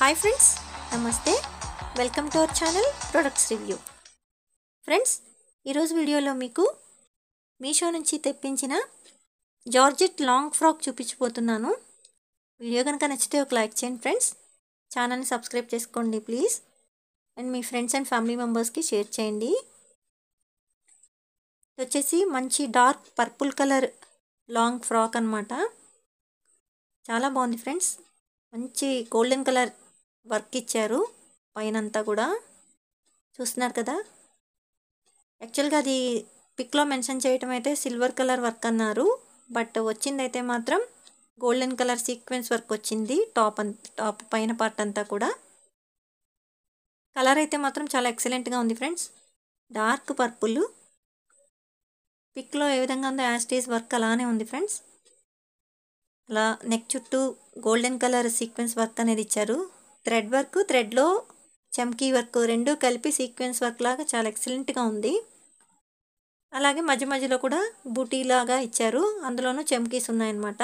Hi friends, నమస్తే. Welcome to our channel products review. Friends, ఈరోజు వీడియోలో మీకు మీషో నుంచి తెప్పించిన జార్జెట్ లాంగ్ ఫ్రాక్ చూపించబోతున్నాను. వీడియో కనుక నచ్చితే ఒక లైక్ చేయండి ఫ్రెండ్స్. ఛానల్ని సబ్స్క్రైబ్ చేసుకోండి please. And me friends and family మెంబర్స్కి షేర్ చేయండి. ఇది వచ్చేసి మంచి dark purple colour long frock అన్నమాట. చాలా బాగుంది ఫ్రెండ్స్. మంచి గోల్డెన్ కలర్ వర్క్ ఇచ్చారు పైనంతా కూడా, చూస్తున్నారు కదా. యాక్చువల్గా అది పిక్లో మెన్షన్ చేయటం అయితే సిల్వర్ కలర్ వర్క్ అన్నారు, బట్ వచ్చింది అయితే మాత్రం గోల్డెన్ కలర్ సీక్వెన్స్ వర్క్ వచ్చింది. టాప్ పైన పార్ట్ అంతా కూడా కలర్ అయితే మాత్రం చాలా ఎక్సలెంట్గా ఉంది ఫ్రెండ్స్. డార్క్ పర్పుల్, పిక్లో ఏ విధంగా ఉందో యాస్టీస్ వర్క్ అలానే ఉంది ఫ్రెండ్స్. అలా నెక్ చుట్టూ గోల్డెన్ కలర్ సీక్వెన్స్ వర్క్ అనేది ఇచ్చారు. థ్రెడ్ వర్క్, థ్రెడ్లో చమ్కీ వర్క్ రెండు కలిపి సీక్వెన్స్ వర్క్ లాగా చాలా ఎక్సలెంట్గా ఉంది. అలాగే మధ్య మధ్యలో కూడా బూటీ లాగా ఇచ్చారు, అందులోనూ చమ్కీస్ ఉన్నాయన్నమాట.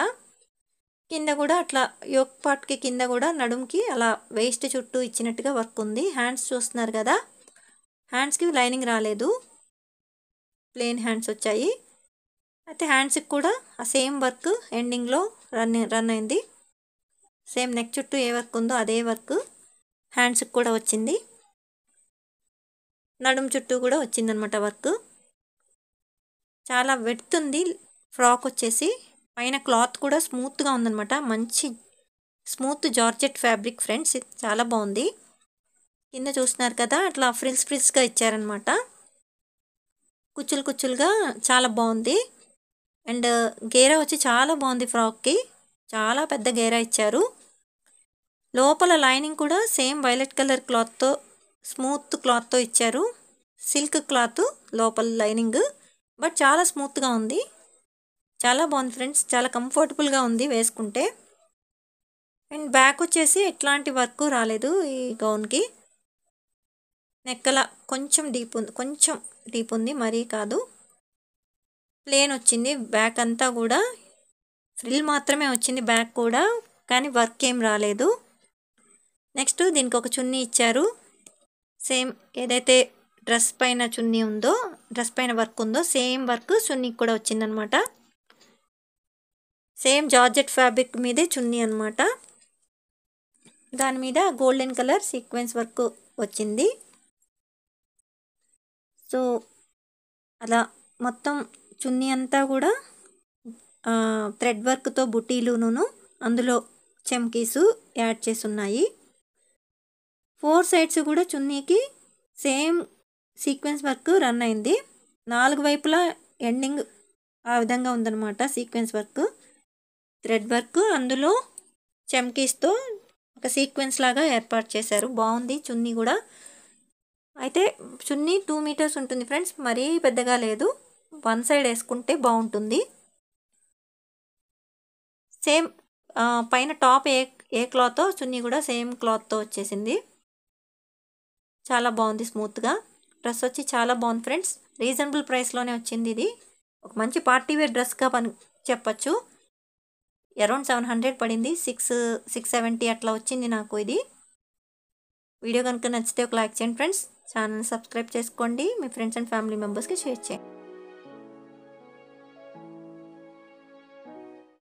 కింద కూడా అట్లా యోక్ పార్ట్కి కింద కూడా నడుముకి అలా వేస్ట్ చుట్టూ ఇచ్చినట్టుగా వర్క్ ఉంది. హ్యాండ్స్ చూస్తున్నారు కదా, హ్యాండ్స్కి లైనింగ్ రాలేదు, ప్లెయిన్ హ్యాండ్స్ వచ్చాయి. అయితే హ్యాండ్స్కి కూడా ఆ సేమ్ వర్క్ ఎండింగ్లో రన్ అయింది. సేమ్ నెక్ చుట్టూ ఏ వర్క్ ఉందో అదే వర్క్ హ్యాండ్స్కి కూడా వచ్చింది. నడుము చుట్టూ కూడా వచ్చిందనమాట వర్క్. చాలా వెడుతుంది ఫ్రాక్ వచ్చేసి. పైన క్లాత్ కూడా స్మూత్గా ఉందన్నమాట. మంచి స్మూత్ జార్జెట్ ఫ్యాబ్రిక్ ఫ్రెండ్స్, చాలా బాగుంది. కింద చూస్తున్నారు కదా, అట్లా ఫ్రిల్స్గా ఇచ్చారనమాట, కుచ్చులుగా చాలా బాగుంది. అండ్ గేరా వచ్చి చాలా బాగుంది ఫ్రాక్కి, చాలా పెద్ద గేరా ఇచ్చారు. లోపల లైనింగ్ కూడా సేమ్ వైలెట్ కలర్ క్లాత్తో, స్మూత్ క్లాత్తో ఇచ్చారు. సిల్క్ క్లాత్ లోపల లైనింగ్, బట్ చాలా స్మూత్గా ఉంది. చాలా బాగుంది ఫ్రెండ్స్, చాలా కంఫర్టబుల్గా ఉంది వేసుకుంటే. అండ్ బ్యాక్ వచ్చేసి ఎట్లాంటి వర్క్ రాలేదు ఈ గౌన్కి. నెక్కల కొంచెం డీప్ ఉంది, మరీ కాదు. ప్లేన్ వచ్చింది బ్యాక్ అంతా కూడా, ఫ్రిల్ మాత్రమే వచ్చింది బ్యాక్ కూడా, కానీ వర్క్ ఏం రాలేదు. నెక్స్ట్ దీనికి ఒక చున్నీ ఇచ్చారు. సేమ్ ఏదైతే డ్రెస్ పైన చున్నీ ఉందో, డ్రెస్ పైన వర్క్ ఉందో సేమ్ వర్క్ చున్నీకి కూడా వచ్చిందనమాట. సేమ్ జార్జెట్ ఫ్యాబ్రిక్ మీదే చున్నీ అనమాట. దాని మీద గోల్డెన్ కలర్ సీక్వెన్స్ వర్క్ వచ్చింది. సో అలా మొత్తం చున్నీ అంతా కూడా థ్రెడ్ వర్క్తో బుటీలును, అందులో చమ్కీసు యాడ్ చేసి ఉన్నాయి. 4 సైడ్స్ కూడా చున్నీకి సేమ్ సీక్వెన్స్ వర్క్ రన్ అయింది. 4 వైపులా ఎండింగ్ ఆ విధంగా ఉందన్నమాట. సీక్వెన్స్ వర్క్, థ్రెడ్ వర్క్, అందులో చమ్కీస్తో ఒక సీక్వెన్స్ లాగా ఏర్పాటు చేశారు. బాగుంది చున్నీ కూడా. అయితే చున్నీ 2 మీటర్స్ ఉంటుంది ఫ్రెండ్స్, మరీ పెద్దగా లేదు. 1 సైడ్ వేసుకుంటే బాగుంటుంది. సేమ్ పైన టాప్ ఏ క్లాత్తో చున్నీ కూడా సేమ్ క్లాత్తో వచ్చేసింది. చాలా బాగుంది స్మూత్గా. డ్రెస్ వచ్చి చాలా బాగుంది ఫ్రెండ్స్. రీజనబుల్ ప్రైస్లోనే వచ్చింది. ఇది ఒక మంచి పార్టీ వేర్ డ్రెస్గా చెప్పచ్చు. అరౌండ్ 700 పడింది, 670 అట్లా వచ్చింది నాకు ఇది. వీడియో కనుక నచ్చితే ఒక లైక్ చేయండి ఫ్రెండ్స్. ఛానల్ని సబ్స్క్రైబ్ చేసుకోండి, మీ ఫ్రెండ్స్ అండ్ ఫ్యామిలీ మెంబర్స్కి షేర్ చేయండి.